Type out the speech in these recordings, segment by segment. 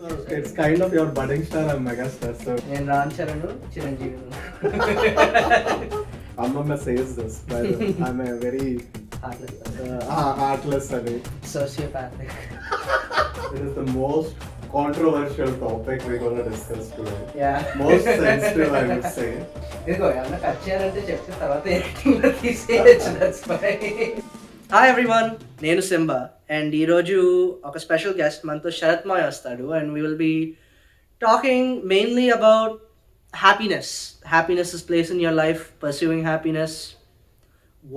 It's kind of your budding star and megastar. So నేను Ram Charan Chiranjeevi Amma says this, by the way. I'm a very heartless and సోషియోపాథిక్. it is the most controversial topic we're going to discuss today. Yeah Most sensitive, I would say. ఇదిగో ఏమన్నా cut చేయాలంటే చెప్తే తర్వాత ఎడిటింగ్లో తీసేయచ్చు. That's fine. Hi everyone, నేను Simba and ఈరోజు ఒక స్పెషల్ గెస్ట్ మనతో శరత్ మాయ్ వస్తాడు and we will be talking mainly about happiness is place in your life, pursuing happiness,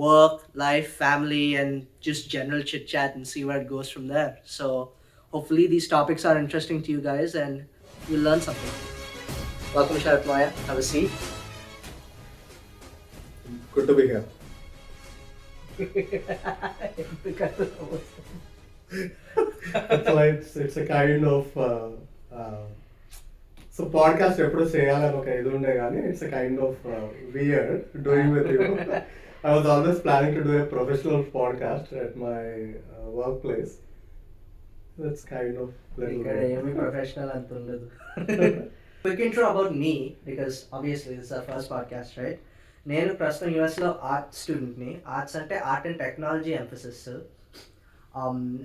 work, life, family, and just general chit chat and see where it goes from there. So hopefully these topics are interesting to you guys and you'll learn something. Welcome Sharath Maya, have a seat. Good to be here. It's a kind of so podcast ఎప్పుడు చేయాలని ఒక ఇది ఉండే కానీ it's a kind of weird doing with you. I was always planning to do a professional podcast at my workplace. That's kind of little ఇక్కడ ఏమీ professional అంత ఉండదు. Quick intro about me because obviously this is our first podcast, right? నేను ప్రస్తుతం యూఎస్లో art స్టూడెంట్ని. Arts అంటే art and technology emphasis.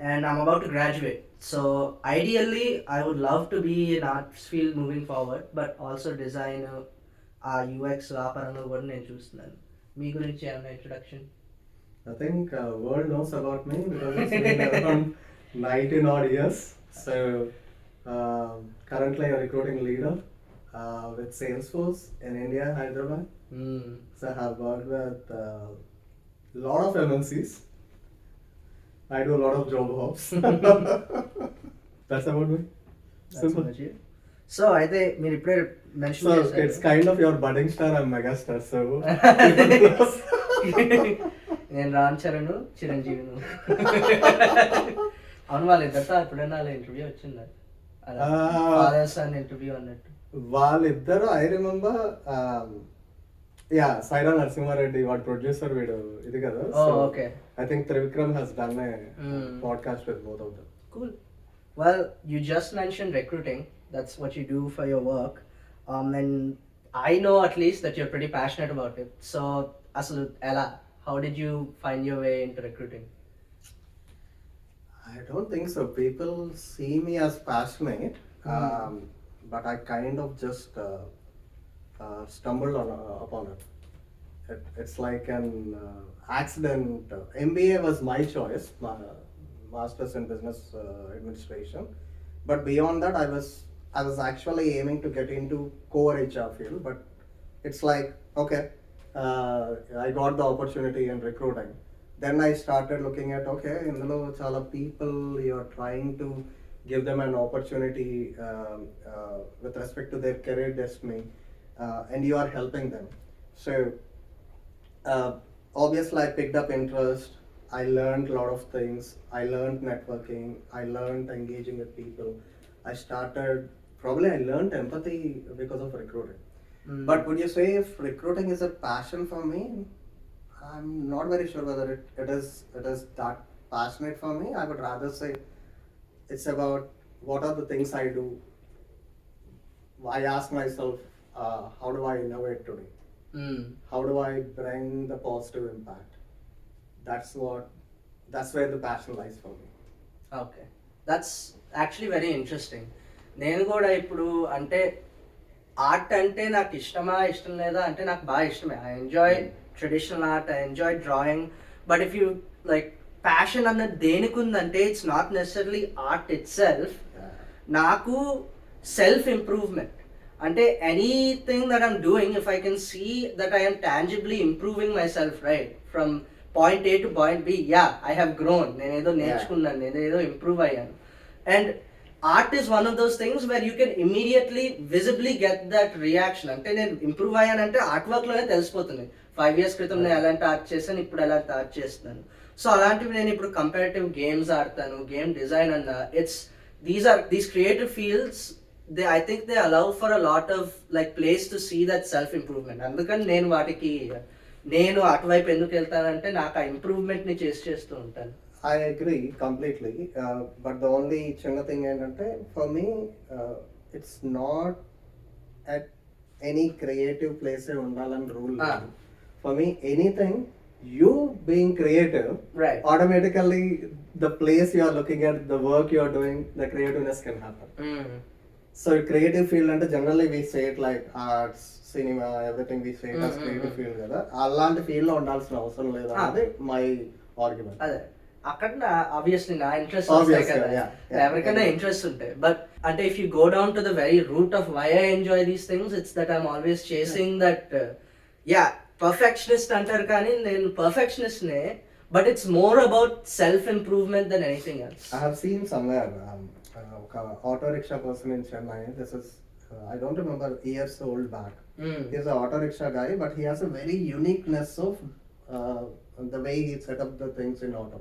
And I'm about to graduate. So ideally I would love to be in arts field moving forward, but also design UX ఆ పరంగా కూడా నేను చూస్తున్నాను. మీ గురించి ఏమైనా introduction? I think world knows about me because it's been around 19 odd years. So currently I'm recruiting leader with Salesforce in India, Hyderabad. So I have worked with a lot of MNCs. I do a lot of job hops. That's about me. Simple. So అయితే మీరు ఇప్పుడే mention So చేశారు. it's kind of your budding star and megastar. So నేను రామ్ చరణ్ చిరంజీవి. అవును, వాళ్ళ ఇద్దరితో ఎప్పుడైనా అలా ఇంటర్వ్యూ వచ్చిందా? ఫాదర్ సన్ ఇంటర్వ్యూ అన్నట్టు. వాళ్ళిద్దరు I remember yeah Sye Raa Narasimha Reddy వాడు ప్రొడ్యూసర్ వీడు ఇది కదా. Okay, I think Trivikram has done a podcast with both of them. cool. Well, you just mentioned recruiting. That's what you do for your work. And I know at least that you're pretty passionate about it. So, asalu ela, how did you find your way into recruiting? I don't think so. People see me as passionate, but I kind of just stumbled upon it. It's like an accident. MBA was my choice, Masters in Business Administration. But beyond that, I was actually aiming to get into core HR field. But it's like, okay, I got the opportunity in recruiting. Then I started looking at, okay, indulo chala people, you're trying to give them an opportunity with respect to their career destiny, and you are helping them. So obviously I picked up interest. I learned a lot of things. I learned networking. I learned engaging with people. I learned empathy because of recruiting. But would you say if recruiting is a passion for me? I'm not very sure whether it is that passionate for me. I would rather say it's about what are the things I do. I ask myself, how do I innovate today? How do I bring the positive impact? That's where the passion lies for me. Okay, that's actually very interesting. నేను కూడా ఇప్పుడు అంటే art అంటే నాకు ఇష్టమా ఇష్టం లేదా అంటే నాకు బాగా ఇష్టమే. I enjoy traditional art, I enjoy drawing. But if you like passion అన్నది దేనికి ఉందంటే it's not necessary art itself. నాకు సెల్ఫ్ ఇంప్రూవ్మెంట్ అంటే anything that I'm doing, if I can see that I am tangibly improving myself right from point A to point B, yeah I have grown, నేనేదో నేర్చుకున్నాను, నేనేదో improve అయ్యాను. And art is one of those things where you can immediately visibly get that reaction. అంటే నేను improve అయ్యానంటే art వర్క్లోనే తెలిసిపోతుంది. 5 years క్రితం నేను ఎలాంటి ఆర్ట్ చేశాను, ఇప్పుడు ఎలాంటి ఆర్ట్ చేస్తున్నాను. సో అలాంటివి నేను ఇప్పుడు కంపారిటివ్ గేమ్స్ ఆడతాను, గేమ్ డిజైన్ అన్న. These creative fields I think they allow for a lot of like place to see that self improvement. అందుకని నేను అటువైపు ఎందుకు వెళ్తానంటే నాకు ఆ ఇంప్రూవ్మెంట్ ని చేస్తూ ఉంటాను. I agree completely. But the only చిన్న thing ఏంటంటే for me, it's not at any creative place ఉండాలని rule Ah. లేదు. For me, anything, you being creative, Right. automatically the place you are looking at, the work you are doing, the creativeness can happen. Mm. So creative field అంటే generally we say it like arts, cinema, everything we say it as creative field కదా. అలాంటి field లో ఉండాల్సిన అవసరం లేదు అనేది my argument. అదే అక్కడ ఆబ్వియస్లీ నా ఇంట్రెస్ట్ Obviously, కదా, yeah, yeah. ఎవరికైనా ఇంట్రెస్ట్ ఉంటాయి. బట్ అంటే if you go down to the very root of why I enjoy these things, it's that I'm always chasing that. Yeah, perfectionist అంటారు కానీ నేను పర్ఫెక్షనిస్ట్ నే, but it's more about self improvement than anything else. I have seen somewhere ఒక auto rickshaw person in Chennai. This is I don't remember years old back. He's an auto rickshaw guy, but he has a very uniqueness of the way he set up the things in auto.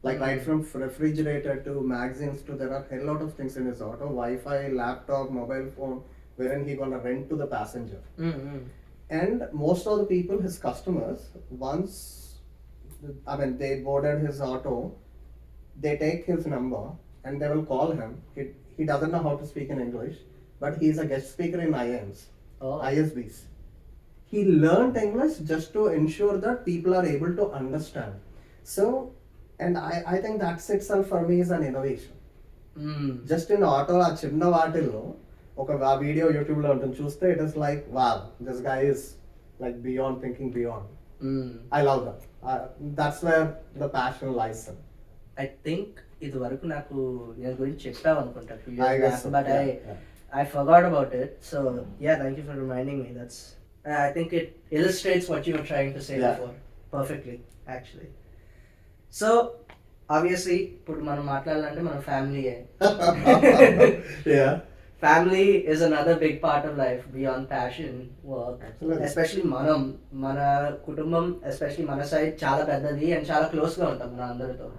Like right from refrigerator to magazines to there are a lot of things in his auto. Wi-Fi, laptop, mobile phone, wherein he gonna rent to the passenger. And most of the people, his customers, once they boarded his auto, they take his number and they will call him. He doesn't know how to speak in English, but he is a guest speaker in ISBs. He learned English just to ensure that people are able to understand. So, and I think that itself for me is an innovation. Just in auto, ఆ చిన్న వాటిల్లో ఒక video YouTube లో ఉంటుంది చూస్తే, it is like wow, this guy is like beyond thinking beyond. I love that. That's where the passion lies. I think ఇది వరకు నాకు నేను గురించి చెప్పావు అనుకుంటా, I guess so. But Yeah. I forgot about it. So yeah, thank you for reminding me. That's I think it illustrates what you were trying to say Yeah. before perfectly, actually. So obviously ఇప్పుడు మనం మాట్లాడాలంటే మన ఫ్యామిలీయే. Yeah. Family is another big part of life beyond passion, work. Absolutely. Especially మన కుటుంబం, especially మన side చాలా పెద్దది and చాలా క్లోజ్ గా ఉంటాం మన అందరితో.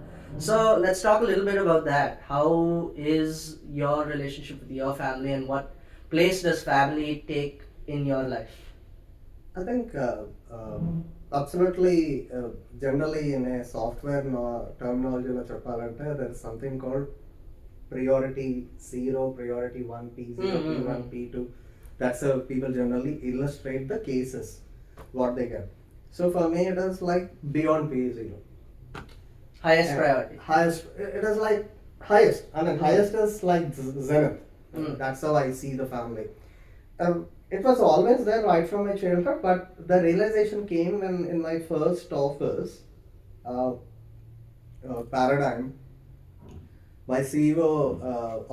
So let's talk a little bit about that. How is your relationship with your family and what place does family take in your life? I think absolutely, generally in a software terminology lo cheppalante, there is something called priority 0, priority 1, P0, P1, P2. That's how people generally illustrate the cases, what they get. So for me it is like beyond P0. Highest priority. Highest, it is like highest. I mean, highest is like zenith. That's how I see the family. It was always there right from my childhood, but the realization came when in my first office, Paradigm, my CEO,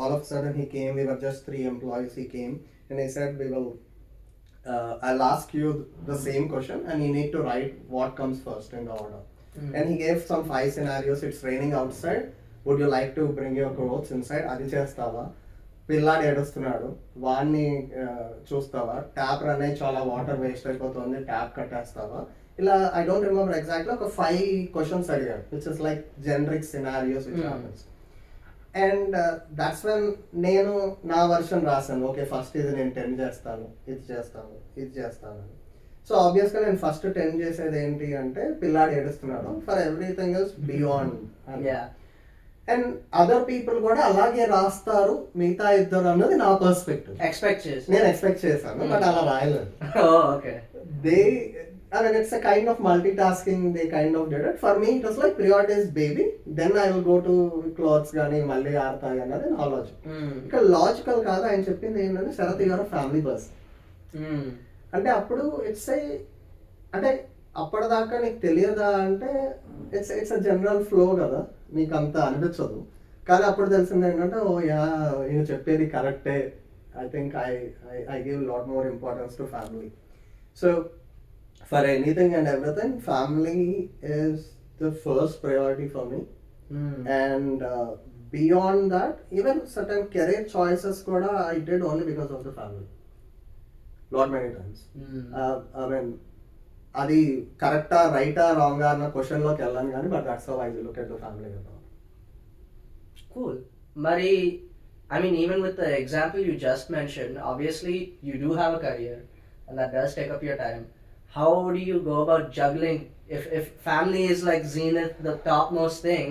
all of a sudden he came, we were just 3 employees, he came and he said, I'll ask you the same question and you need to write what comes first in the order. And he gave some 5 scenarios. It's raining outside. Would you like to bring your clothes inside? అది చేస్తావా? పిల్లాడు ఏడుస్తున్నాడు, వాడిని చూస్తావా? Tap run అయ్యి చాలా water waste అయిపోతుంది, tap కట్టేస్తావా? ఇలా ఐ డోంట్ రిమెంబర్ ఎగ్జాక్ట్లీ ఒక 5 క్వశ్చన్స్ అడిగాడు, which is like generic scenarios which happens. And that's when నేను నా వర్షన్ రాశాను. ఓకే, ఫస్ట్ ఇది నేను 10 చేస్తాను, ఇది చేస్తాను, ఇది చేస్తాను. సో ఆబ్వియస్గా నేను ఫస్ట్ 10 చేసేది ఏంటి అంటే, పిల్లాడు ఏడుస్తున్నాడు, for everything is beyond. And other people కూడా అలాగే రాస్తారు మిగతా ఇద్దరు అన్నది నా పర్స్పెక్టివ్. నేను ఎక్స్పెక్ట్ చేశాను, బట్ అలా రాయలేదు. They I mean, it's a kind of multitasking, they kind of did it. For me, it was like priority is baby, then I will go to clothes gani, malli aarta annadi na logic. Because logical kaadu ayana cheppindi endante, Sharath, you are a family person. అంటే అప్పుడు it's అంటే అప్పటిదాకా నీకు తెలియదా అంటే it's a general flow కదా, నీకు అంత అనిపించదు. కానీ అప్పుడు తెలిసింది ఏంటంటే, ఓ యా, ఈయన చెప్పేది కరెక్టే. I think I give lot more importance to family. So for anything and everything, family is the first priority for me. And beyond that, even certain career choices కూడా I did only because of the family. Lot many times. I mean, అది కరెక్టా రైటా రాంగా అన్న question లోకి వెళ్ళాను కానీ, but that's how I look at the family. Cool. మరి I mean, even with the example you just mentioned, obviously you do have a career and that does take up your time. How do you go about juggling if family is like zenith, the topmost thing?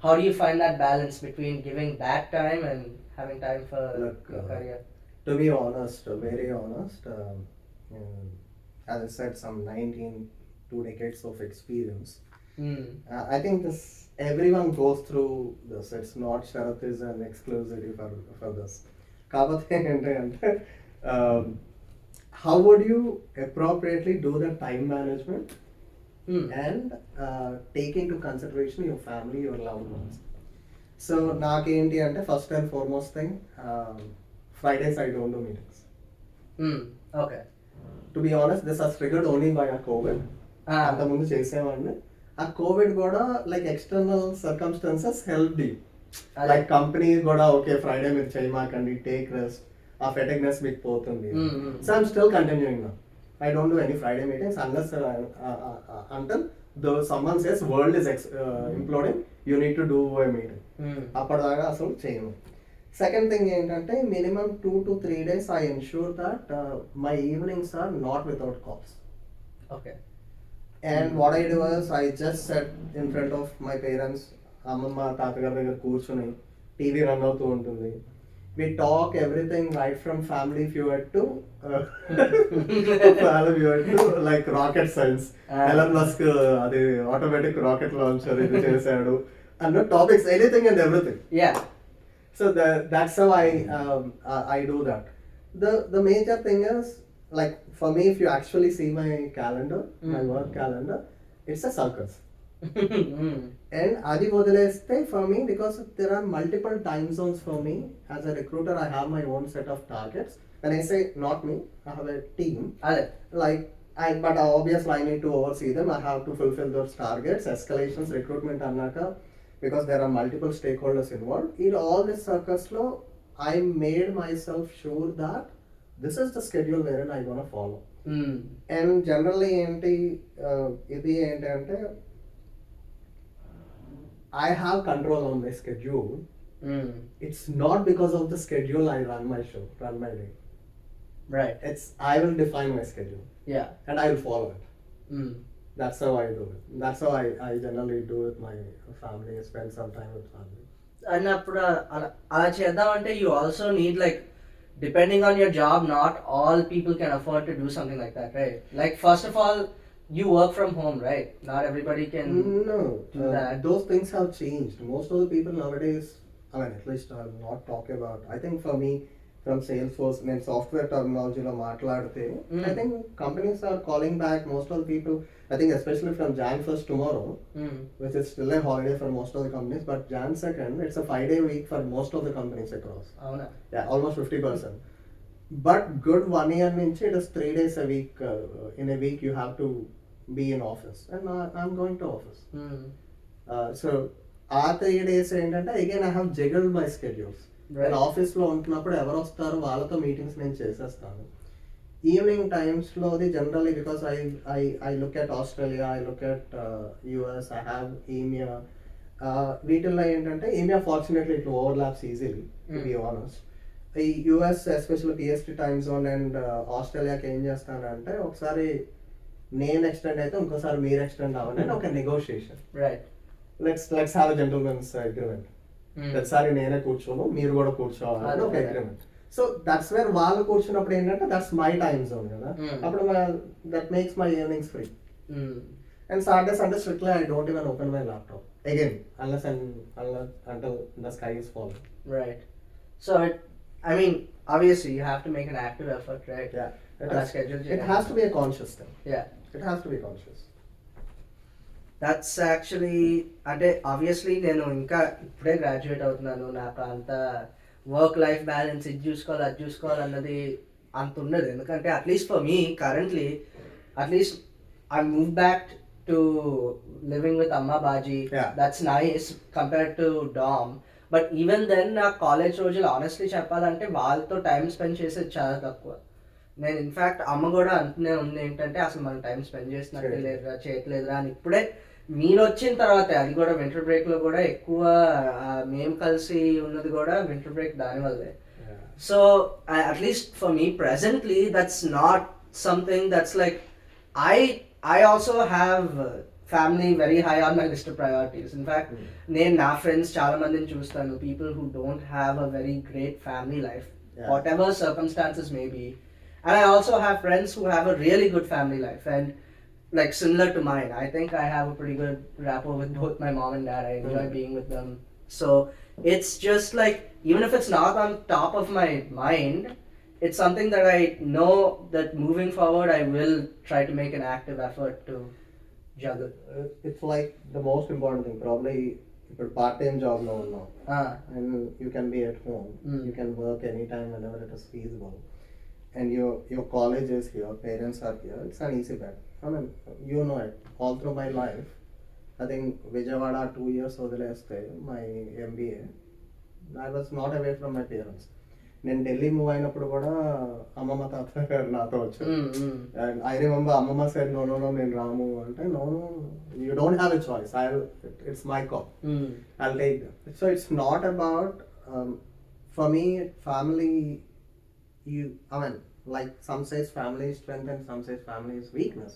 how do you find that balance between giving that time and having time for Look, your career? to be honest, very honest, as I said, some 2 decades of experience. Hmm. I think this everyone goes through this. It's not Sharath is an exclusivity for this. Kabote ante how would you appropriately do the time management Hmm. and take into consideration your family, your loved ones? So నాకేంటి అంటే first and foremost thing Fridays I don't do meetings. Hmm. Okay. To be honest this has triggered only by ఆ covid. Ah. అంతకుముందు చేసేవాడిని. ఆ covid కూడా like external circumstances help the అదే. Like company కూడా okay Friday మీరు చేయమాకండి, take rest, ఆ ఫెటిక్నెస్ మీకు పోతుంది. So I'm still continuing now. I don't do any Friday meetings unless until though someone says world is imploding, you need to do a meeting. Hmm. అప్పటిదాకా అసలు చేయను. Second thing ఏంటంటే minimum 2 to 3 days I ensure that my evenings are not without calls. Okay. And what I do is I just sit in front of my parents, అమ్మమ్మ తాతగారి దగ్గర కూర్చొని TV run అవుతూ ఉంటుంది. We talk everything right from family feud to like rocket science. Elon Musk అది automatic rocket launcher ఇది చేశాడు అన్న topics, anything and everything. Yeah. So that's how I do that. The major thing is, like for me, if you actually see my calendar, my work calendar, it's a circus. Hmm. And adi వదిలేస్తే for me, because there are multiple time zones for me as a recruiter, I have my own set of targets. When I say not me, I have a team. అదే. Like but obviously I need to oversee them. I have to fulfill those targets, escalations, recruitment annaka, because there are multiple stakeholders involved. In all this circus law, I made myself sure that this is the schedule wherein I gonna follow. Hmm. And generally ఏంటి ఇది ఏంటంటే I have control on my schedule. Hmm. It's not because of the schedule I run my day. Right. It's I will define my schedule Yeah. and I will follow it. Hmm. That's how I do it. That's how I generally do with my family, spend some time with family. అన్నప్పుడు అలా చేద్దామంటే you also need like depending on your job not all people can afford to do something like that right like first of all you work from home right not everybody can No, do that. those things have changed. Most of the people nowadays, I mean, at least I'm not talking about, I think for me, from Salesforce, నేను software టర్మినాలజీలో మాట్లాడితే, I think companies are calling back most of the people, I think especially from Jan 1st tomorrow, which is still a holiday for most of the companies, but Jan 2nd, it's a 5-day week for most of the companies across. అవునా. Yeah, almost 50%. But good 1 year నుంచి it is 3 days a week. In a week you have to be in office, and I'm going to office. So ఆ 3 days ఏంటంటే again I have juggled my schedules. Right. నేను ఆఫీస్లో ఉంటున్నప్పుడు ఎవరు వస్తారో వాళ్ళతో meetings నేను చేసేస్తాను. ఈవినింగ్ టైమ్స్లోది generally because I look at Australia, I look at US, I have EMEA. వీటిల్లో ఏంటంటే EMEA fortunately it overlaps easily to be honest. ఈ US especially PST time zone and ఆస్ట్రేలియాకి ఏం చేస్తానంటే ఒకసారి నేను ఎక్స్టెండ్ అయితే ఇంకోసారి మీరు ఎక్స్టెండ్ అవ్వండి అని ఒక negotiation. Right. Let's have a gentlemen's agreement. ప్రతిసారి నేనే కూర్చోను, మీరు కూడా కూర్చోవాలి ఒక అగ్రిమెంట్. సో దట్స్ వేర్ వాళ్ళు కూర్చున్నప్పుడు ఏంటంటే దట్స్ మై టైమ్ జోన్ కదా, అప్పుడు that makes my evenings free. And Saturday Sunday strictly I don't even open my laptop again unless until the sky is falling. Right. So I mean obviously you have to make an active effort, right? Yeah, it has to be a conscious thing. Yeah. It has to be conscious. That's actually అంటే obviously నేను ఇంకా ఇప్పుడే graduate అవుతున్నాను, నాకు అంత work life balance ఇది చూసుకోవాలి అది చూసుకోవాలి అన్నది అంత ఉండదు. ఎందుకంటే at least for me currently at least I move back to living with అమ్మా బాజీ. Yeah. That's nice compared to డామ్. బట్ ఈవెన్ దెన్ నా కాలేజ్ రోజులు ఆనెస్ట్లీ చెప్పాలంటే వాళ్ళతో టైం స్పెండ్ చేసేది చాలా తక్కువ. నేను ఇన్ఫ్యాక్ట్ అమ్మ కూడా అంటూనే ఉంది ఏంటంటే అసలు మనం టైం స్పెండ్ చేసినట్టు లేదురా, చేయట్లేదురా అని. ఇప్పుడే మీరు వచ్చిన తర్వాత అది కూడా వింటర్ బ్రేక్లో కూడా ఎక్కువ మేము కలిసి ఉన్నది కూడా వింటర్ బ్రేక్ దానివల్లే. So at least for me presently that's not something that's like I also have family very high on my list of priorities. In fact నేను నా ఫ్రెండ్స్ చాలా మందిని చూస్తాను, people who don't have a very great family life, Yeah. whatever circumstances may be. And I also have friends who have a really good family life and like similar to mine. I think I have a pretty good rapport with both my mom and dad. I enjoy being with them. So it's just like, even if it's not on top of my mind, it's something that I know that moving forward I will try to make an active effort to juggle. It's like the most important thing. Probably ఇప్పుడు part time job లో ఉన్నాం and you can be at home. You can work anytime whenever it is feasible. And your college is here, parents are here. It's an easy bet. I mean, you know it. All through my life, I think Vijayawada 2 years వదిలేస్తే my MBA, I was not away from my parents. నేను Delhi move అయినప్పుడు కూడా అమ్మమ్మ తాత గారు నాతో వచ్చారు. And I remember అమ్మమ్మ సైడ్ నో నేను రాము అంటే no you don't have a choice, it's my call, I take them. So it's not about for me family, you I mean, like some says family is strength and some says family is weakness,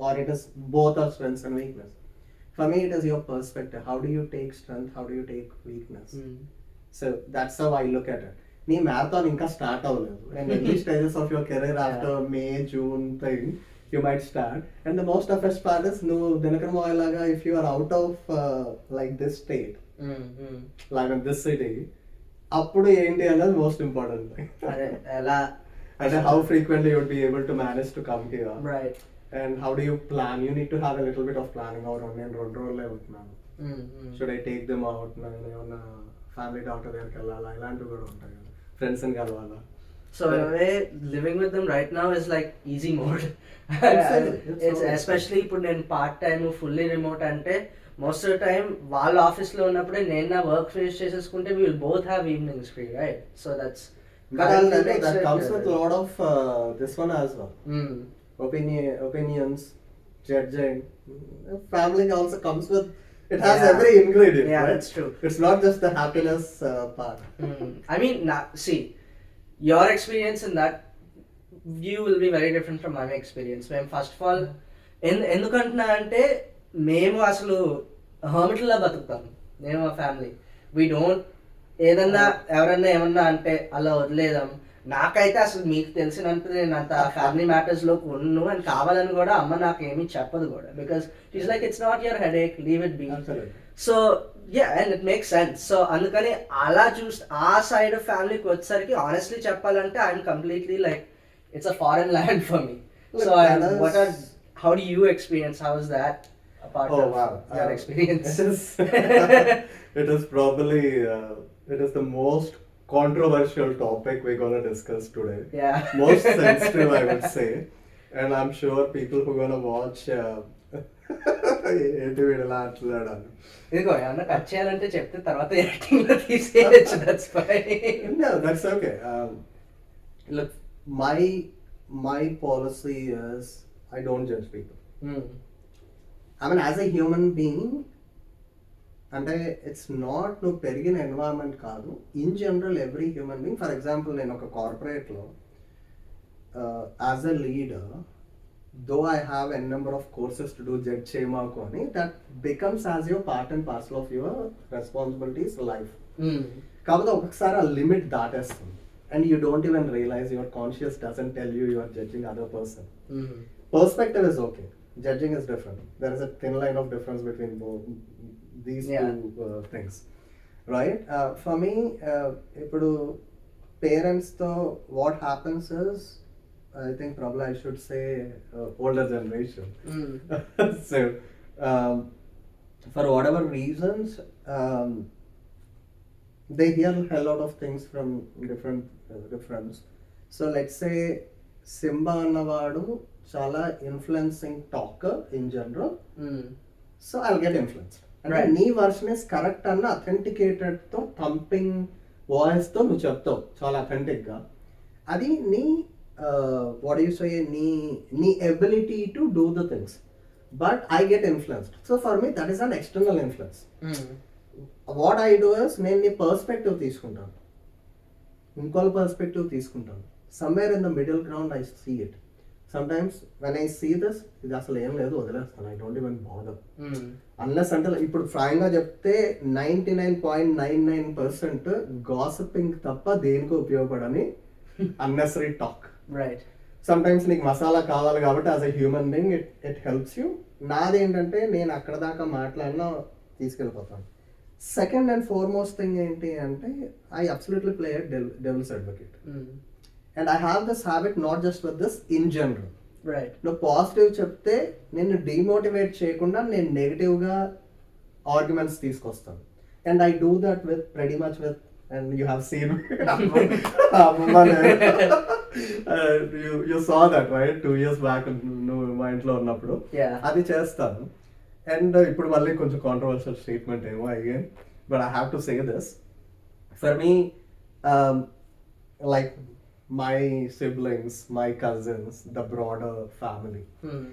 or it is both are strengths and weakness. For me it is your perspective. How do you take strength, how do you take weakness? So that's how I look at it. నీ marathon ఇంకా start అవ్వలేదు, and early stages of your career after May June thing you might start. And the most oddest part is నువ్వు దినకర్ మాయ్ లాగా if you are out of like this state, like this city, అప్పుడు ఏంటి అన్నది most important thing. అదే ఎలా అంటే how frequently you would be able to manage to come here, right, and how do you plan. You need to have a little bit of planning. నేను 2 రోజులే ఉంటున్నాను, should I take them out, నేను ఏమన్నా family doctor దగ్గరికి వెళ్ళాలా, ఇలాంటివి కూడా ఉంటాయి కదా, ఫ్రెండ్స్ ని కలవాలా. So in a way, living with them right now is like easy mode. It's especially ఇప్పుడు నేను పార్ట్ టైం ఫుల్లీ రిమోట్ అంటే మోస్ట్ ఆఫ్ ద టైం వాళ్ళ ఆఫీస్లో ఉన్నప్పుడే నేను నా వర్క్ ఫినిష్ చేసేసుకుంటే we will both have evenings free, right? So that's But that comes with a lot of this one as well. Opinions, judging. Family also comes with, it has every ingredient. Yeah, right? that's true. It's not just the happiness part. I mean, see, your experience in that view will be very different from my experience. మేము first of all ఎందుకంటున్నా అంటే మేము అసలు హర్మిట్లా బతుకుతాం, నేను మా family. We don't ఏదన్నా ఎవరన్నా ఏమన్నా అంటే అలా వదిలేదాం. నాకైతే అసలు మీకు తెలిసినంత నేను అంత ఫ్యామిలీ మ్యాటర్స్లోకి ఉన్ను అని కావాలని కూడా అమ్మ నాకు ఏమీ చెప్పదు కూడా, because it's like it's not your headache, leave it be. So yeah, and it makes sense. So అందుకని అలా ఆ సైడ్ ఆఫ్ ఫ్యామిలీకి వచ్చేసరికి ఆనెస్ట్లీ చెప్పాలంటే I'm completely like it's a foreign land for me. So how do you experience, how is that a part of your experience? It is probably it is the most controversial topic we're going to discuss today. Yeah. Most sensitive, I would say. And I'm sure people who are going to watch ఏంటి వీడలా అట్లాడాను. ఇదిగో ఏమన్నా cut చేయాలంటే చెప్తే తర్వాత editing లో తీసేయచ్చు. That's fine. No, that's okay. Look, my policy is I don't judge people. I mean, as a human being, అంటే it's not నువ్వు పెరిగిన ఎన్వైరన్మెంట్ కాదు, in general every human being. For example నేను ఒక కార్పొరేట్లో as a leader, though I have an number of courses to do, judge చేయమాకు అని, that becomes as your part and parcel of your responsibilities life. కాకపోతే ఒక్కొక్కసారి ఆ limit దాటేస్తుంది, and you don't even realise, your conscious doesn't tell you are judging other person. Perspective is okay, judging is different. There is a thin line of difference between both these two things, right? For me, ఇప్పుడు parents తో what happens is, I think probably I should say older generation. So for whatever reasons, they hear a lot of things from different friends. So let's say Simba అన్నవాడు చాలా influencing talker in general, so I'll get influenced. అంటే నీ version is correct అన్న authenticated తో thumping voice తో నువ్వు చెప్తావు చాలా అథెంటిక్ గా. అది నీ వాట్ యు సే, నీ ability to do the things. But I get influenced. So for me that is an external influence. What I do is, నేను నీ పర్స్పెక్టివ్ తీసుకుంటాను, ఇంకోళ్ళ పర్స్పెక్టివ్ తీసుకుంటాను. Somewhere in the middle ground I see it. Sometimes when I see this ఇది అసలు ఏం లేదు వదిలేస్తాను. I don't even bother Hmm. Unless అంటే ఇప్పుడు ఫ్రాంక్ గా చెప్తే 99.99% గాసిపింగ్ తప్ప దేనికి ఉపయోగపడని unnecessary talk. Right. Some times నీకు మసాలా కావాలి కాబట్టి as a human being it helps you. నాదేంటంటే నేను అక్కడ దాకా మాట్లాడినా తీసుకెళ్ళిపోతాను. సెకండ్ అండ్ ఫార్మోస్ట్ థింగ్ ఏంటి అంటే I absolutely play devil's advocate. Hmm. And I have this habit not just with this in general. Right. నువ్వు పాజిటివ్ చెప్తే నేను డిమోటివేట్ చేయకుండా నేను నెగిటివ్గా ఆర్గ్యుమెంట్స్ తీసుకొస్తాను. And I do that with very much with and you have seen you saw that right 2 years back నువ్వు మా ఇంట్లో ఉన్నప్పుడు Yeah. అది చేస్తాను. అండ్ ఇప్పుడు మళ్ళీ కొంచెం కాంట్రవర్షియల్ స్టేట్మెంట్ ఏమో again, but I have to say this. For me like my siblings, my cousins, the broader family. Hmm.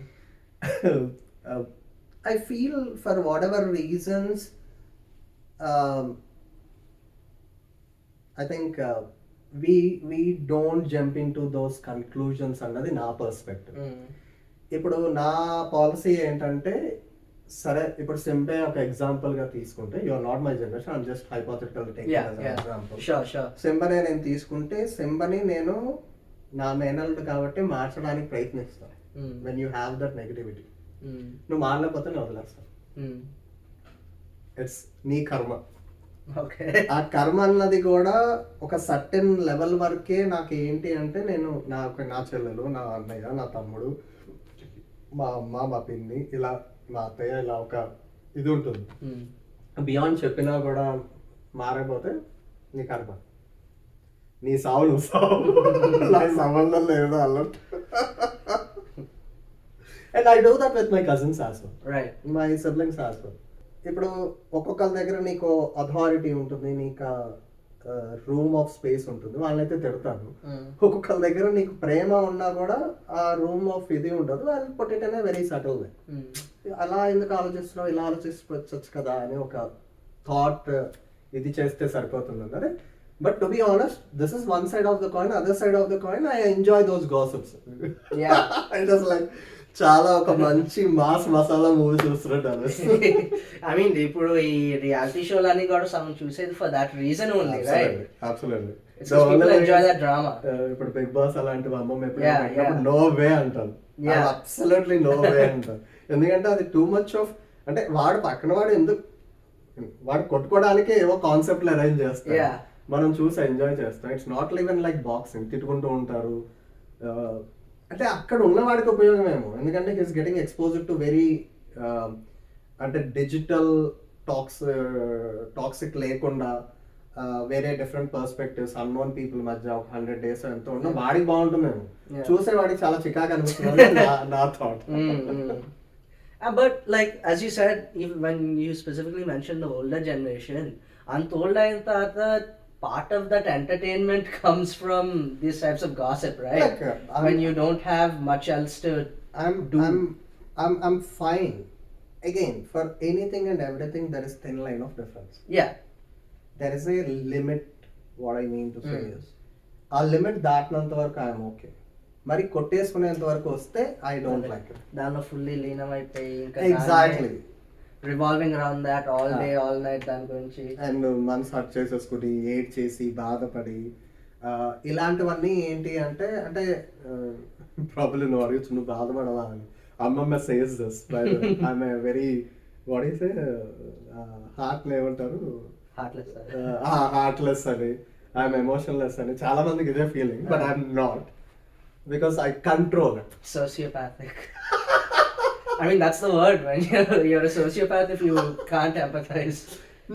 I feel for whatever reasons, I think we don't jump into those conclusions అన్నది నా perspective. Hmm. ఇప్పుడు నా policy ఏంటంటే సరే ఇప్పుడు సింపే ఒక example గా తీసుకుంటే you are not my generation, I'm just hypothetical taking Yeah. As Yeah. Example. Sure. Sure. సింబని నేను తీసుకుంటే సింబని నేను నా మేనల్డ్ కాబట్టి మార్చడానికి ప్రయత్నిస్తాను. Hmm. When you have that negativity Hmm. నువ్వు మారలేకపోతే నేను వదిలేస్తాను. Hmm. ఇట్స్ నీ కర్మ. Okay. ఆ కర్మ అన్నది కూడా ఒక సర్టెన్ లెవెల్ వరకే. నాకు ఏంటి అంటే నేను నా చెల్లెలు, నా అన్నయ్య, నా తమ్ముడు, మా అమ్మ, మా పిన్ని, ఇలా మా అత్తయ్య, ఇలా ఒక ఇది ఉంటుంది. Hmm. బియాండ్ చెప్పినా కూడా మారకపోతే నీ కర్మ, నీ సావు నువ్వు సావు, నాకు సంబంధం లేదు అలా. And I do that with my cousins as well, Right. My siblings as well. ఇప్పుడు ఒక్కొక్కరి దగ్గర నీకు అథారిటీ ఉంటుంది, నీకు రూమ్ ఆఫ్ స్పేస్ ఉంటుంది, వాళ్ళనైతే తిడతాను. Hmm. ఒక్కొక్కరి దగ్గర నీకు ప్రేమ ఉన్నా కూడా ఆ రూమ్ ఆఫ్ ఇది ఉండదు, వాళ్ళు పుట్ ఇట్ అనే వెరీ సటిల్ వే. Hmm. అలా ఎందుకు ఆలోచిస్తున్నావు, ఇలా ఆలోచించవచ్చు కదా అని ఒక థాట్ ఇది చేస్తే సరిపోతుంది అదే. But to be honest this is one side of the coin, other side of the coin I enjoy those gossips. Yeah. It was like చాలా ఒక మంచి మాస్ మసాలా మూవీ చూస్తున్నట్టు అనిపిస్తుంది. I mean, ఇప్పుడు ఈ రియాలిటీ షోలన్నీ కూడా సమ్ చూసేది for that reason only, right? Absolutely. It's because people enjoy that drama. ఇప్పుడు బిగ్ బాస్ అలాంటివి అమ్మమ్మ Yeah, yeah. ఎప్పుడు నో వే అంటాను. Yeah. అబ్సల్యూట్లీ నో వే అంటాను. ఎందుకంటే అది టూ మచ్ ఆఫ్, అంటే వాడు పక్కన వాడు ఎందుకు వాడు కొట్టుకోవడానికే ఏవో కాన్సెప్ట్లు అరేంజ్ చేస్తాడు, Yeah. మనం చూసి ఎంజాయ్ చేస్తాం. It's not even like boxing, తిట్టుకుంటూ ఉంటారు. అంటే అక్కడ ఉన్నవాడికి ఉపయోగమేమో, ఎందుకంటే he's getting exposed to very అంటే డిజిటల్ టాక్సిక్ లేకుండా వేరే డిఫరెంట్ పర్స్పెక్టివ్స్, అన్నోన్ పీపుల్ మధ్య ఒక 100 days ఎంతో ఉన్నా వాడికి బాగుంటుందేమో. Yeah. చూసే వాడికి చాలా చికాకు అనిపిస్తుంది నా thought. But like as you said, even when you specifically mentioned the older generation, untold అయిన తర్వాత part of that entertainment comes from these types of gossip, right? Like, when you don't have much else to do. I'm fine. Again, for anything and everything there is thin line of difference. Yeah. There is a limit. What I mean to say is ఆ limit దాటినంత వరకు I'm okay. మరి కొట్టేసుకునేంత వరకు వస్తే I don't like it. దానిలో fully లీనమైపోయి ఇంకా exactly revolving around that all day all night దాని గురించి అండ్ మనసు హర్ట్ చేసేసుకుని ఏడ్ చేసి బాధపడి ఇలాంటివన్నీ ఏంటి అంటే అంటే ప్రాబ్లం నువ్వు అడగచ్చు, నువ్వు బాధపడవా అని. అమ్మమ్మ says this I'm very what is heart ఏమంటారు, హార్ట్లెస్ అని, ఐఎమ్ ఎమోషన్లెస్ అని. చాలా మందికి ఇదే feeling, but I'm not, because I control it. Sociopathic. I mean, that's the word. When you're a sociopath if you can't empathize.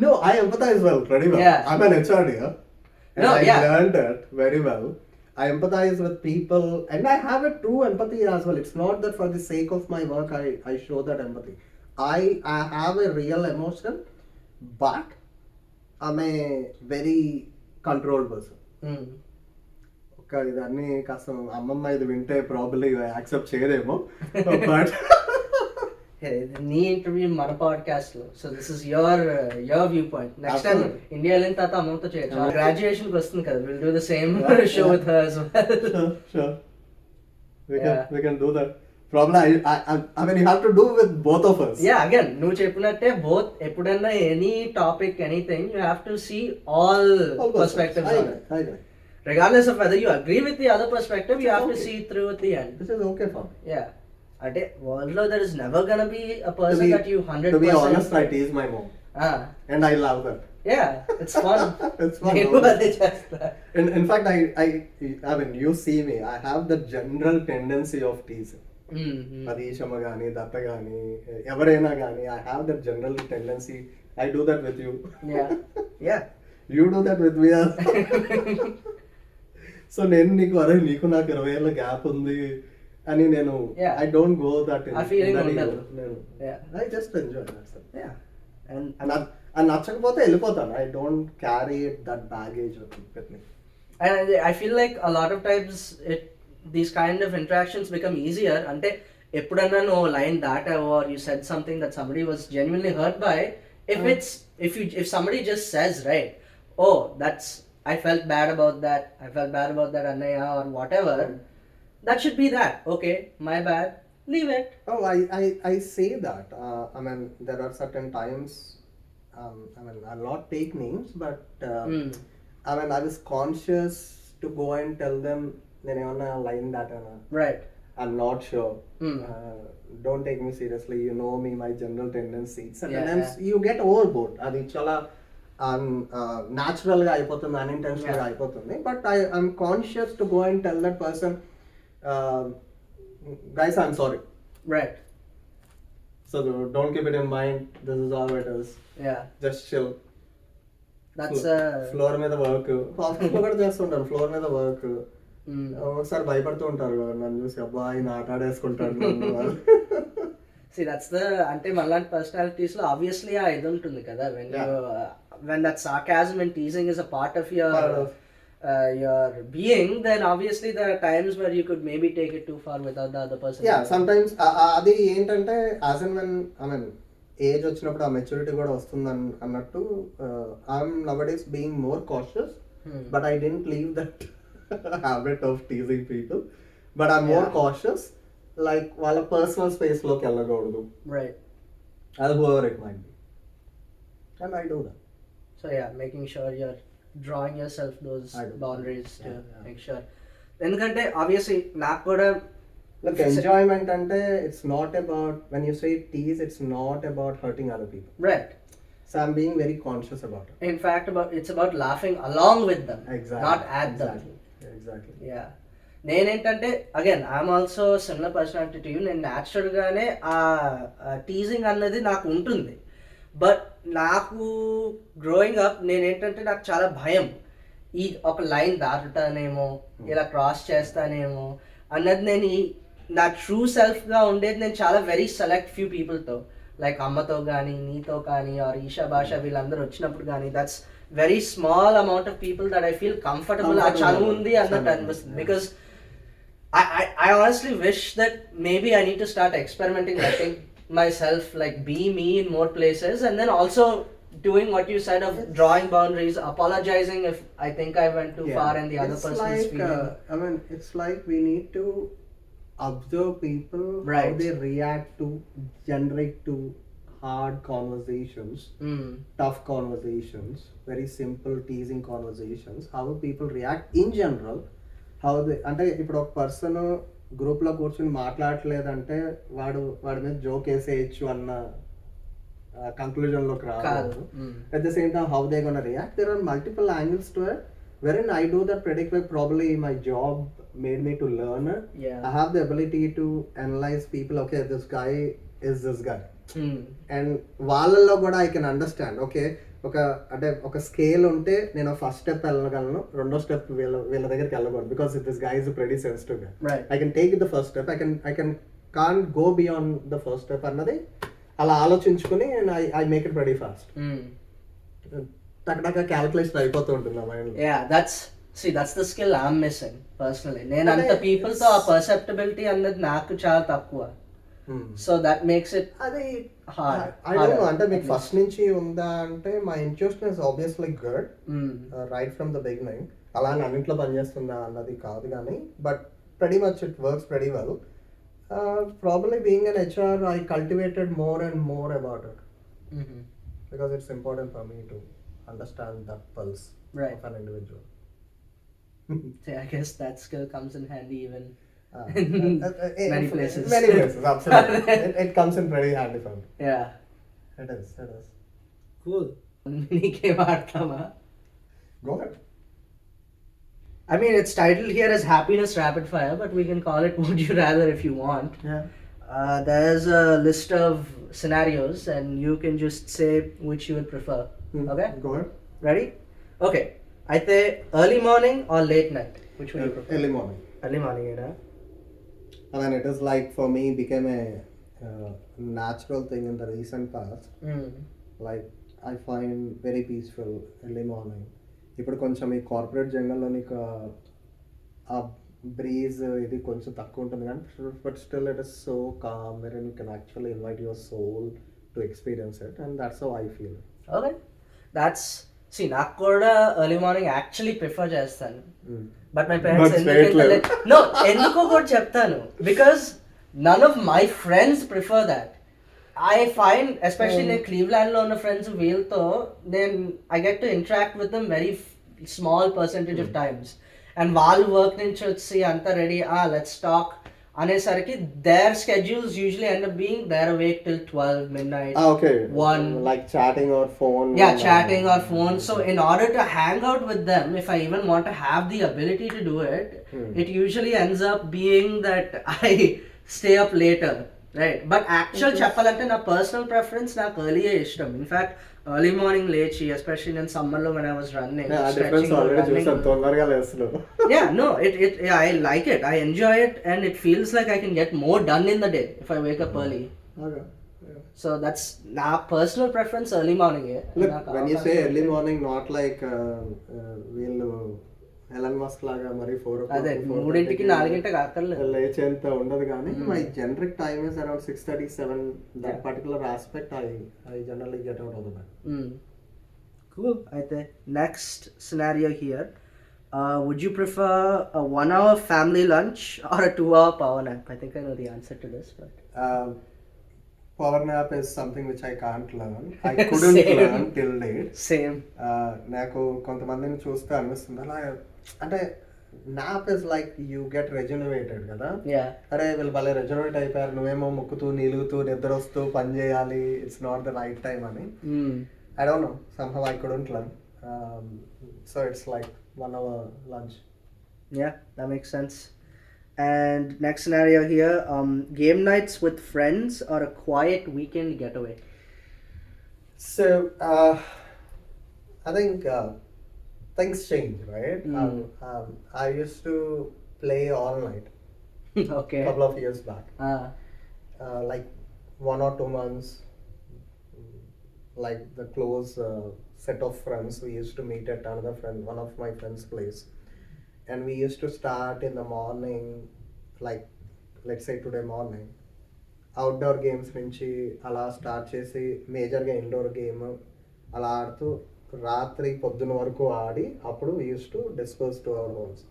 No, I empathize well, pretty well. Yeah. I'm an HR here. And No, I yeah. learned that very well. I empathize with people and I have a true empathy as well. It's not that for the sake of my work I show that empathy. I have a real emotion, but I'm a very controlled person. Hmm. ఒక ఇదన్నీ కాస్త అమ్మమ్మ ఇది వింటే probably accept చేయదేమో, but Hey, నీ interview మన podcast లో, so this is your view point. Next time Absolutely. India వెళ్ళిన తర్వాత అమ్మతో చేయొచ్చు. గ్రాడ్యుయేషన్ కి వస్తుంది కదా, will do the same show with her as well. Sure. we can do that. Probably I mean you have to do with both of us. Yeah again నువ్వు చెప్పినట్టే both ఎప్పుడన్నా any topic anything you have to see all All perspectives I agree. I agree. regardless of whether you agree with the other perspective, you have to Okay. see it through at the end. This is okay for me. Yeah. అంటే world లో there is never gonna be a person To be- that you 100%. To be honest, I tease my mom. Ah, And I love that. yeah, it's fun. It's fun. నేను అదే చేస్తా. In fact, I mean, you see me. I have the general tendency of teasing. Adishama gani, Datta gani, ఎవరైనా gani. I have that general tendency. I do that with you. Yeah. Yeah. You do that with me. So నేను నీకు అరే నీకు నాకు 20 ఏళ్ళ gap ఉంది అని నేను Yeah. I don't go that ఆ feeling ఉండదు. నేను Yeah. I just enjoy Yeah. And అది నచ్చకపోతే వెళ్ళిపోతాను. I don't carry that baggage with me. And I feel like a lot of times these kind of interactions become easier. అంటే ఎప్పుడన్నా నువ్వు line దాటావో or you said something that somebody was genuinely hurt by, if somebody just says, right, oh, I felt bad about that Annaya or whatever, that should be that. Okay, my bad, leave it. Oh, I say that. I mean, there are certain times. I mean, I'll not take names, but I mean, I was conscious to go and tell them, "Nene onna line that Right. I'm not sure. Don't take me seriously. You know me, my general tendencies. And then you get overboard. Adi chala natural ga ayipotundi, unintentional ga ayipotundi. But I'm conscious to go and tell that person, guys, I'm sorry. Right. So don't keep it in mind. This is how it is. Yeah. Just chill. That's floor మీద work office లో కూడా చేస్తుంటారు. Floor మీద work ఒకసారి భయపడుతూ ఉంటారు నన్ను చూసి, అబ్బా ఆయన ఆట ఆడేసుకుంటాడు నన్ను. See, that's the అంటే మనలాంటి పర్సనాలిటీస్ లో ఆబ్వియస్లీ ఆ ఇది ఉంటుంది కదా, when that sarcasm and teasing is a part of your being, then obviously there are times where you could maybe take it too far without the other person. Yeah, sometimes అది ఏంటంటే as and when I mean age వచ్చినప్పుడు ఆ maturity కూడా వస్తుంది అన్నట్టు I'm nowadays being more cautious, but I didn't leave that habit of teasing people, but I'm more cautious, like వాళ్ళ personal space లోకి వెళ్ళకూడదు. Right. అది whoever it might be, and I do that. So yeah, making sure you're drawing yourself those boundaries to make sure. ఎందుకంటే obviously నాకు కూడా Look, enjoyment ante it's not about, when you say tease, it's not about hurting other people. right. So I'm being very conscious about it. In fact, it's about laughing along with them, Exactly. not at them. Exactly. Yeah. నేనేంటంటే again I'm also similar personality to you. నేను న్యాచురల్గానే ఆ teasing అన్నది నాకు ఉంటుంది, but నాకు growing up నేనేంటంటే నాకు చాలా భయం, ఈ ఒక లైన్ దాటుతానేమో, ఇలా క్రాస్ చేస్తానేమో అన్నది. నేను నా ట్రూ సెల్ఫ్గా ఉండేది నేను చాలా వెరీ సెలెక్ట్ ఫ్యూ పీపుల్తో, లైక్ అమ్మతో కానీ, నీతో కానీ, ఆర్ ఈషా భాష వీళ్ళందరూ వచ్చినప్పుడు కానీ, that's very small amount of people that I feel comfortable. ఆ చనువు ఉంది అన్నట్టు అనిపిస్తుంది. Because I honestly wish that maybe I need to start experimenting, letting myself like be me in more places, and then also doing what you said of drawing boundaries, apologizing if I think I went too far and the other person is feeling. I mean, it's like we need to observe people, Right. how they react to generic to hard conversations, tough conversations, very simple teasing conversations, how people react in general. How they, అంటే ఇప్పుడు ఒక person group లో కూర్చొని మాట్లాడలేదంటే వాడి మీద joke వేసేయచ్చు అన్న conclusion లోకి రాదు. At the same time, how they gonna react, there are multiple angles to it, wherein I do that pretty quick. Probably my job made me to learn it. I have the ability to analyze people. Okay, this guy is this guy, and వాళ్ళల్లో కూడా I can understand. Okay, ఒక scale ఉంటే నేను first step వెళ్ళగలను, రెండో step వీళ్ళ దగ్గరికి వెళ్ళకూడదు, because this guy is pretty sensitive గా. I can take the first step, I can't go beyond the first step అన్నది అలా ఆలోచించుకుని I make it pretty fast. టక్ క్యాలిక్యులేషన్ అయిపోతూ ఉంటుంది నా mind. that's the skill I'm missing personally. నేను అంత people తో ఆ perceptibility అన్నది నాకు చాలా తక్కువ. సో దట్ మేక్స్ ఇట్ అది hard. I don't know, అంటే మీకు ఫస్ట్ నుంచి ఉందా అంటే మా intuition is obviously good right from the beginning. అలా అన్నింట్లో పనిచేస్తుందా అన్నది కాదు కానీ, but pretty much it works pretty well. Probably being an HR, I cultivated more and more about it Mm-hmm. because it's important for me to understand the pulse Right. of an individual. So I guess that skill comes in handy even In many places. Many places, absolutely. it comes in very handy for me. Yeah. It is. Cool. నీకేం ఆడతామా? Go ahead. I mean, it's titled here as Happiness Rapid Fire, but we can call it Would You Rather if you want. Yeah. There's a list of scenarios, and you can just say which you would prefer. Okay? Go ahead. Ready? Okay. Either early morning or late night. Which would you prefer? Early morning. Early morning, you know? I mean, it is like for me became a natural thing in the recent past. Mm. Like I find very peaceful early morning. ఇప్పుడు కొంచెం ఈ corporate జంగల్లో నీకు ఆ breeze ఇది కొంచెం తక్కువ ఉంటుంది కానీ but still it is so calm where you can actually invite your soul to experience it and that's how I feel. Okay. That's... See, నాకు కూడా ఎర్లీ మార్నింగ్ యాక్చువల్లీ ప్రిఫర్ చేస్తాను. But my But straight parents no ఎందుకో కూడా చెప్తాను. Because none of my friends prefer that. I find especially నేను Cleveland లో ఉన్న ఫ్రెండ్స్ వీళ్ళతో నేను I get to interact with them very small percentage of times. And వాళ్ళు వర్క్ నుంచి వచ్చి అంతా రెడీ లెట్స్ టాక్ అనేసరికి their schedules usually end up being they're awake till 12 midnight. Okay. 1. Like chatting or phone. Yeah, chatting or phone. So in order to hang out with them, if I even want to have the ability to do it, it usually ends up being that I stay up later, right? But actual చెప్పాలంటే నా personal preference నాకు ఎర్లీయే ఇష్టం. In fact early morning లేచి especially నేను సమ్మర్లో when I was running, difference already చూసాను తొందరగా లేస్తున్నావు. yeah, no, I like it, I enjoy it, and it feels like I can get more done in the day if I wake up early. Okay. Yeah. So that's నా personal preference early morning. Look, when you say early morning, not like వీళ్ళు Elon Musk లాగా మరి 4 అదే 3ంటికి 4ంటికి అక్కర్లేదు లేచేంత ఉండదు కానీ my generic time is around 6:37. That particular aspect I generally get out of the bed. Cool. అయితే next scenario here, would you prefer a 1-hour family lunch or a 2-hour power nap? I think I know the answer to this, but power nap is something which I can't learn. I couldn't learn till date. Same. నాకు కొంతమందిని చూస్తే అనిపిస్తుంది అలా అంటే nap is like you get regenerated కదా. అరే వీళ్ళు భలే రెజనరేట్ అయిపోయారు, నువ్వేమో ముక్కుతూ నిలుగుతూ నిద్ర వస్తూ పని చేయాలి, it's not the right time అని. I don't know, somehow I couldn't learn. So it's like 1 hour lunch. Yeah, that makes sense. And next scenario here, game nights with friends or a quiet weekend getaway? So I think things change, right? I used to play all night. Okay. Couple of years back. Like 1 or 2 months. Like the close set of friends, we used to meet at one of my friend's place, and we used to start in the morning, like let's say today morning, outdoor games నుంచి అలా start చేసి మేజర్గా indoor game అలా ఆడుతూ రాత్రి పొద్దున వరకు ఆడి అప్పుడు we used to disperse to our homes.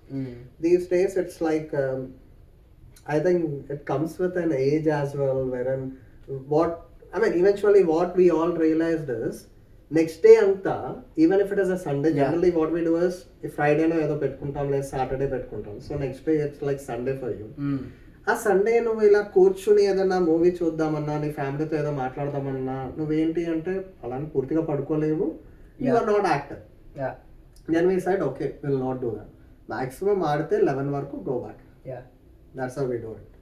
These days it's like I think it comes with an age as well, wherein eventually what we all realized is next day anta, even if it is a Sunday, generally what we do is if Friday no edo pettukuntam లేదా Saturday pettukuntam, so next day it's like Sunday for you. ఆ Sunday నువ్వు ఇలా కూర్చుని ఏదైనా movie చూద్దామన్నా, నీ ఫ్యామిలీతో ఏదో మాట్లాడదామన్నా, నువ్వేంటి అంటే అలానే పూర్తిగా పడుకోలేవు, you are not active. Then we side okay will not do that. Maximum ఆడితే 11 వరకు go back. That's how we do it.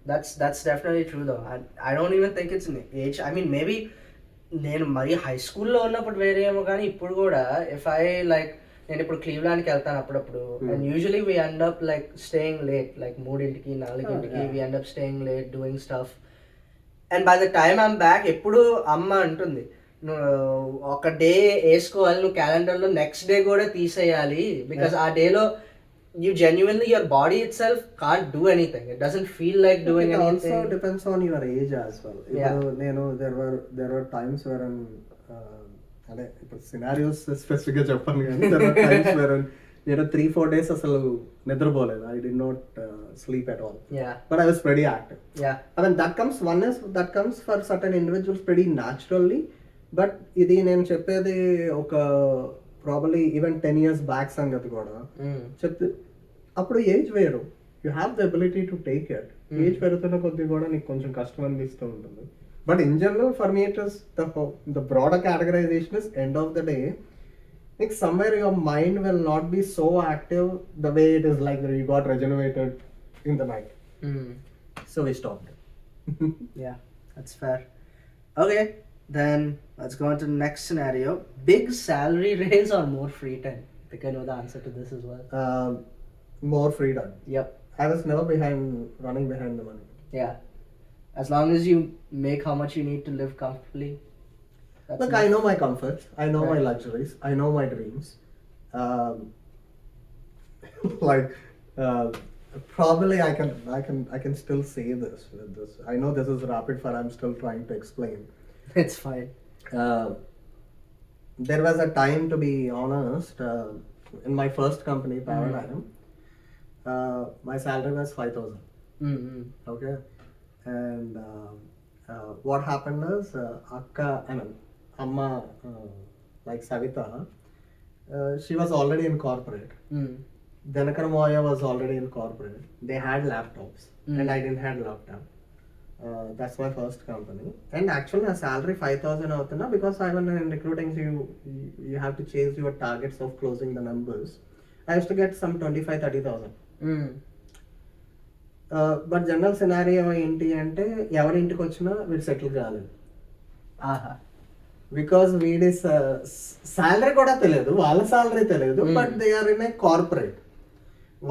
That's definitely true though. I don't even think it's an age. I mean, maybe నేను మరీ high స్కూల్లో ఉన్నప్పుడు వేరే ఏమో కానీ ఇప్పుడు కూడా ఇఫ్ ఐ లైక్ నేను ఇప్పుడు క్లీవ్లాండ్కి వెళ్తాను అప్పుడప్పుడు, and usually we end up like staying late, like 3ంటికి 4ంటికి we end up staying late doing stuff. And by the time I'm back ఎప్పుడు అమ్మ అంటుంది, నువ్వు ఒక డే వేసుకోవాలి, నువ్వు క్యాలెండర్లో నెక్స్ట్ డే కూడా తీసేయాలి, బికాస్ ఆ డేలో you genuinely, your body itself can't do anything. It doesn't feel like doing anything. It also depends on your age as well. There were times where అంటే ఇప్పుడు సినారియోస్ స్పెసిఫిక్గా చెప్పాను కానీ there were times where 3-4 days అసలు నిద్రపోలేదు. I did not sleep at all. Yeah. But I was pretty active. Yeah. I mean, that comes for certain individuals pretty naturally. But ఇది నేను చెప్పేది ఒక ప్రాబబ్లీ ఈవెన్ 10 years బ్యాక్ సంగతి కూడా చెప్తే అప్పుడు ఏజ్ వేరు. You have the ability to take it. Age పెరుగుతున్న కొద్ది కూడా నీకు కొంచెం కష్టం అనిపిస్తూ ఉంటుంది. But in general for me it is the broader categorisation is end of the day like somewhere your mind will not be so active the way it is like you got regenerated in the night. So we stopped. Yeah, that's fair. Okay, then let's go on to the next scenario. Big salary raise or more free time? I think I know the answer to this as well. More freedom. Yep. I was never running behind the money. Yeah. As long as you make how much you need to live comfortably. Look, I know my comforts, I know my luxuries, I know my dreams. Like probably I can still say this with this. I know this is rapid fire. I'm still trying to explain. It's fine. There was a time, to be honest, in my first company, Paradigm, my salary was 5,000. Mm-hmm. Okay, and what happened is, Amma, like Savita, she was already in corporate. Dhanakar Moya was already in corporate. They had laptops, and I didn't have laptop. That's my first company. And actually, my salary 5,000 outunna because I was in recruiting, so you have to chase your targets of closing the numbers. I used to get some 25,000-30,000. But general scenario ఏంటి అంటే ఎవరి ఇంటికి వచ్చినా వీడు settle కాలేదు. Because వీడి salary కూడా తెలియదు, వాళ్ళ శాలరీ తెలియదు, but they are in a corporate.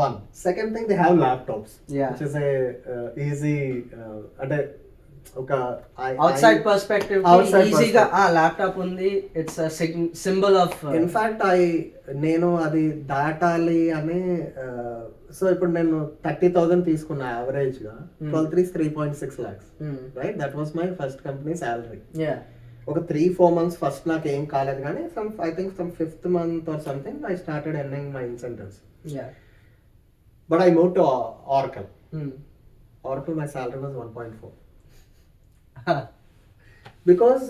One second thing, they have laptops, which is a easy, అంటే ఒక outside perspective ఈజీగా ల్యాప్టాప్ ఉంది, it's a symbol of in fact నేను అది దాటాలి అని. సో ఇప్పుడు నేను 30,000 తీసుకున్నా యావరేజ్ గా, 3.6 lakhs, right? That was my first company salary. ఒక 3-4 months ఫస్ట్ నాకు ఏం కాలేదు, కానీ I think some 5th month or something I started earning my incentives. But I moved to Oracle. Oracle, my salary was 1.4. Because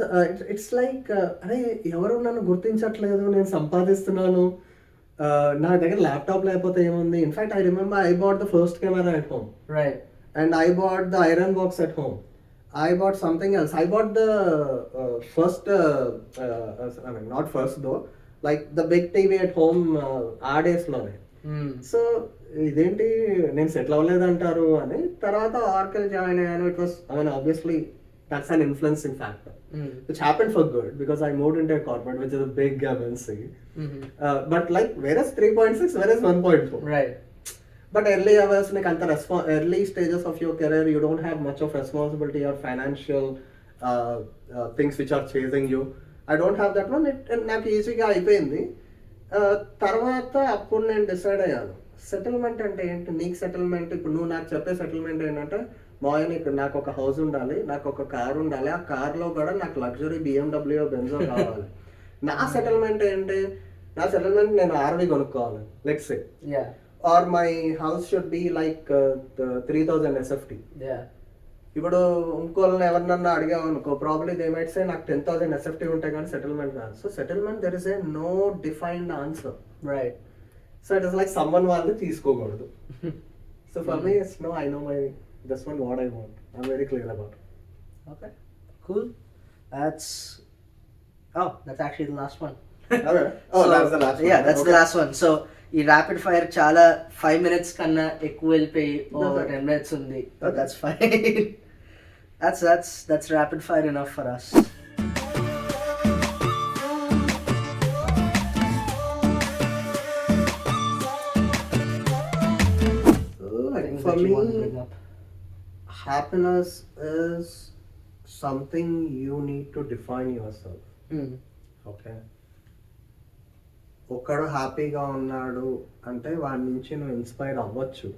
it's like, అరే ఎవరు నన్ను గుర్తించట్లేదు, నేను సంపాదిస్తున్నాను, నా దగ్గర ల్యాప్టాప్ లేకపోతే ఏముంది. In fact I remember I bought the first camera at home, right, and I bought the iron box at home. I bought something else. I bought the first, I mean not first though, like the big TV at home ఆ days లోనే. So ఇదేంటి నేను settle అవ్వలేదు అంటారు అని. తర్వాత Oracle join అయ్యాను. It was, I mean obviously that's an influencing factor, which happened for good because I moved into a corporate, which is a big MNC. But like, where is 3.6, where is 1.4? Right. But early hours, like early stages of your career, you don't have much of responsibility or financial things which are chasing you. I don't have that one. నాకు ఈజీగా అయిపోయింది. తర్వాత అప్పుడు నేను decide అయ్యాను, settlement అంటే ఏంటి. నీకు సెటిల్మెంట్, ఇప్పుడు నువ్వు నాకు చెప్పే సెటిల్మెంట్ ఏంటంటే, మాయన్ ఇక్కడ నాకు ఒక హౌస్ ఉండాలి, నాకు ఒక కార్ ఉండాలి, ఆ కార్లో కూడా నాకు లగ్జరీ BMW బెంజో కావాలి. నా సెటిల్మెంట్ ఏంటి? నా సెటిల్మెంట్ నేను RV కొనుక్కోవాలి, let's say. Or my house should be like 3,000 SFT. ఇప్పుడు ఇంకోళ్ళని ఎవరినన్నా అడిగావు అనుకో, ప్రాబ్లీ దే మైట్ సే నాకు 10,000 SFT ఉంటాయి కానీ సెటిల్మెంట్ కాదు. So settlement there is a no defined answer, right? So it is like someone వాళ్ళు తీసుకోకూడదు. So for me it's no, I know my this one what I want. I'm very clear about it. Okay, cool. That's actually the last one. Okay. Oh, so, that's the last one. Yeah, that's okay. The last one. So ఈ rapid fire చాలా 5 minutes కన్నా ఎక్కువ వెళ్ళిపోయి 10 minutes ఉంది. But that's fine. that's rapid fire enough for us. For me, happiness is something you need to define yourself. Okay. ఒకడు హ్యాపీగా ఉన్నాడు అంటే వాడి నుంచి నువ్వు ఇన్స్పైర్ అవ్వచ్చు,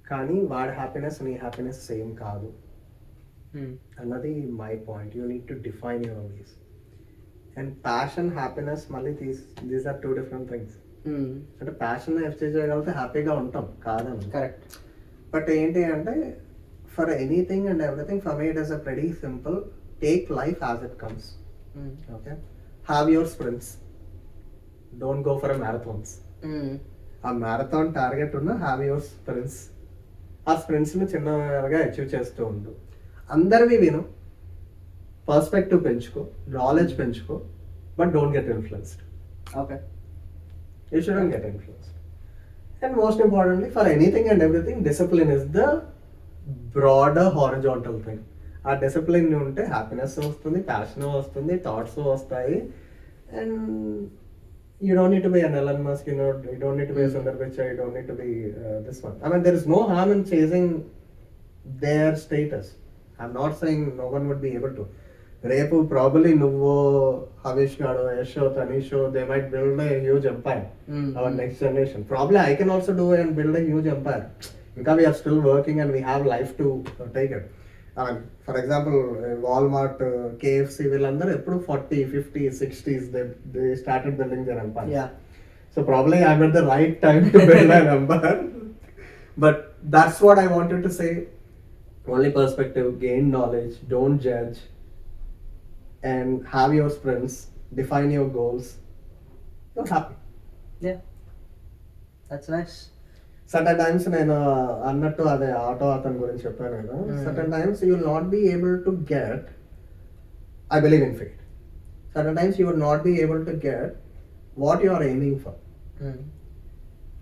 కానీ వాడి హ్యాపీనెస్ నీ హ్యాపీనెస్ సేమ్ కాదు అన్నది my point. You need to define your ways. And passion, happiness, మళ్ళీ దీస్ ఆర్ 2 different things. అంటే ప్యాషన్ అచీవ్ చేయగలిగితే హ్యాపీగా ఉంటాం కాదని. కరెక్ట్. బట్ ఏంటి అంటే for anything and everything for me it is a very simple, take life as it comes. Okay, have your sprints, don't go for marathons. ఆ marathon target ఉన్న have your sprints. ఆ స్ప్రింట్స్ని చిన్నగా achieve చేస్తూ ఉండు. అందరివి విను, పర్స్పెక్టివ్ పెంచుకో, knowledge పెంచుకో, but don't get influenced. Okay, you shouldn't get influenced. And most importantly for anything and everything discipline is the broader horizontal thing. ఆ డిసిప్లిన్ ఉంటే హ్యాపీనెస్ వస్తుంది, ప్యాషన్ వస్తుంది, థాట్స్ వస్తాయి. And you don't need to be an Elon Musk, you don't need to be a Sundar Pichai, you don't need to be this one. I mean, there is no harm in chasing their status. I'm not saying no one would be able to. Repu probably Nuvo, Havish Gado, Yasho, Tanisho, they might build a huge empire. Our next generation. Probably I can also do and build a huge empire. Because we are still working and we have life to take it. For example, Walmart, KFC, వీళ్ళందరూ ఎప్పుడు 40, 50, 60s they started building their empire. Yeah. So probably I'm at the right time to build an empire. But that's what I wanted to say. Only perspective, gain knowledge, don't judge, and have your sprints, define your goals. You're happy. Yeah, that's nice. Certain times నేను అన్నట్టు అదే auto అతని గురించి చెప్పాను కదా, certain times you will not be able to get, I believe in fate, certain times you will not be able to get what you are aiming for.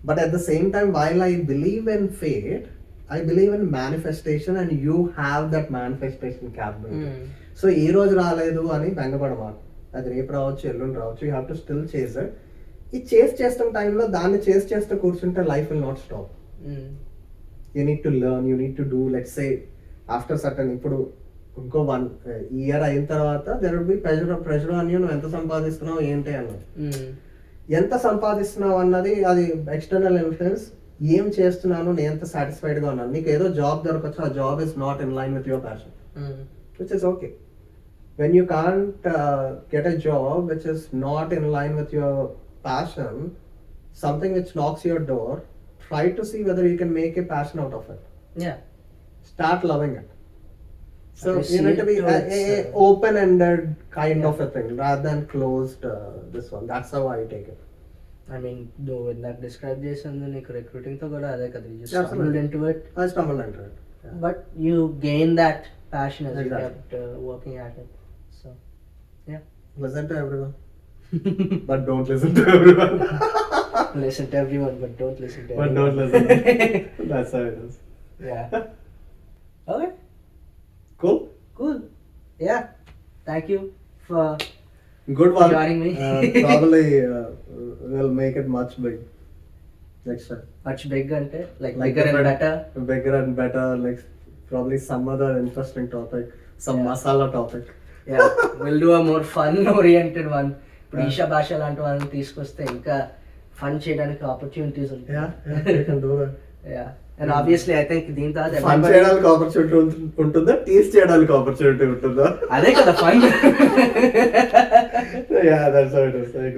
But at the same time while I believe in fate, I believe in manifestation and you have that manifestation capability. So ఈ రోజు రాలేదు అని బెంగపడమాకు, అది రేపు రావచ్చు, ఎల్లుండి రావచ్చు, you have to still చేస్ ఇట్. ఈ చేస్తున్న టైంలో దాన్ని చేస్తూ కూర్చుంటే life will not stop. You need to learn, you need to do. Let's say after certain, ఇప్పుడు ఇంకో 1 year అయిన తర్వాత there will be pressure on you, నువ్వు ఎంత సంపాదిస్తున్నావు ఏంటి అన్నది. ఎంత సంపాదిస్తున్నావు అన్నది అది ఎక్స్టర్నల్ ఇన్ఫ్లుయెన్స్. ఏం చేస్తున్నాను, నేను ఎంత సాటిస్ఫైడ్గా ఉన్నాను. నీకు ఏదో జాబ్ దొరకచ్చు, ఆ job is not in line with your passion, which is okay. When you can't get a job which is not in line with your passion, something which knocks your door, try to see whether you can make a passion out of it. Yeah. Start loving it. So Okay, you need to be see a open-ended kind of a thing rather than closed this one. That's how I take it. I mean, though ఇందాక describe చేసింది నీకు recruiting తో కూడా అదే కదా, you just Absolutely. stumbled into it, I stumbled into it. Yeah. but you gain that passion as you Exactly. kept working at it. So yeah. Listen to everyone, but don't listen to everyone. Listen to everyone, but don't listen to But everyone. don't listen. That's how it is. Yeah. Okay. Cool. Cool. Yeah. Thank you for Good one. joining me. Probably we'll make it much big next time. Much big ante, like Like bigger and different- better. Bigger and better, like probably some other interesting topic, some Yeah. masala topic. Yeah. We'll do a more fun oriented one. ఇప్పుడు Yeah. Isha భాష లాంటి వాళ్ళని తీసుకొస్తే ఇంకా fun చేయడానికి opportunities ఉంటాయి. Yeah, you can do that. Yeah. And obviously I think దీని తర్వాత ఫన్ everybody- చేయడానికి ఆపర్చునిటీ ఉంటుందా, టీస్ చేయడానికి ఆపర్చునిటీ ఉంటుందా? అదే కదా fun. Yeah, that's how it is. I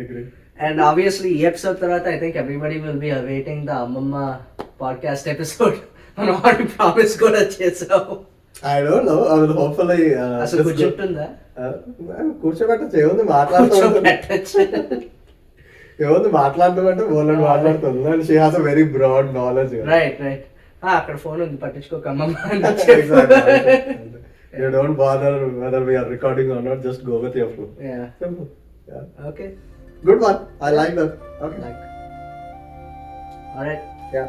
agree. And obviously ఈ ఎపిసోడ్ తర్వాత I think everybody will be awaiting the అమ్మమ్మ పాడ్కాస్ట్ ఎపిసోడ్. మనం ఆల్రెడీ ప్రామిస్ కూడా చేసాము. I don't know. I will hopefully అసలు కూర్చుంటుందా? కూర్చోబెట్టచ్చు, ఏముంది మాట్లాడుతూ కూర్చోబెట్టచ్చు. ఏముంది మాట్లాడుతుందంటే బోలెడు మాట్లాడుతుంది. And she has a very broad knowledge. Right. అక్కడ ఫోన్ ఉంది, పట్టించుకోక అమ్మమ్మ అని చెప్పు. Exactly. You don't bother whether we are recording or not, just go with your flow. Yeah. Simple. Yeah. Okay. Good one. I like that. Okay. Like. All right. Yeah.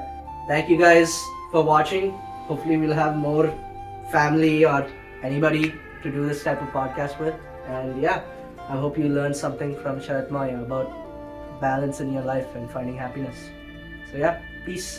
Thank you guys for watching. Hopefully we'll have more family or anybody to do this type of podcast with. And yeah, I hope you learned something from Sharat Maya about balance in your life and finding happiness. So yeah, peace.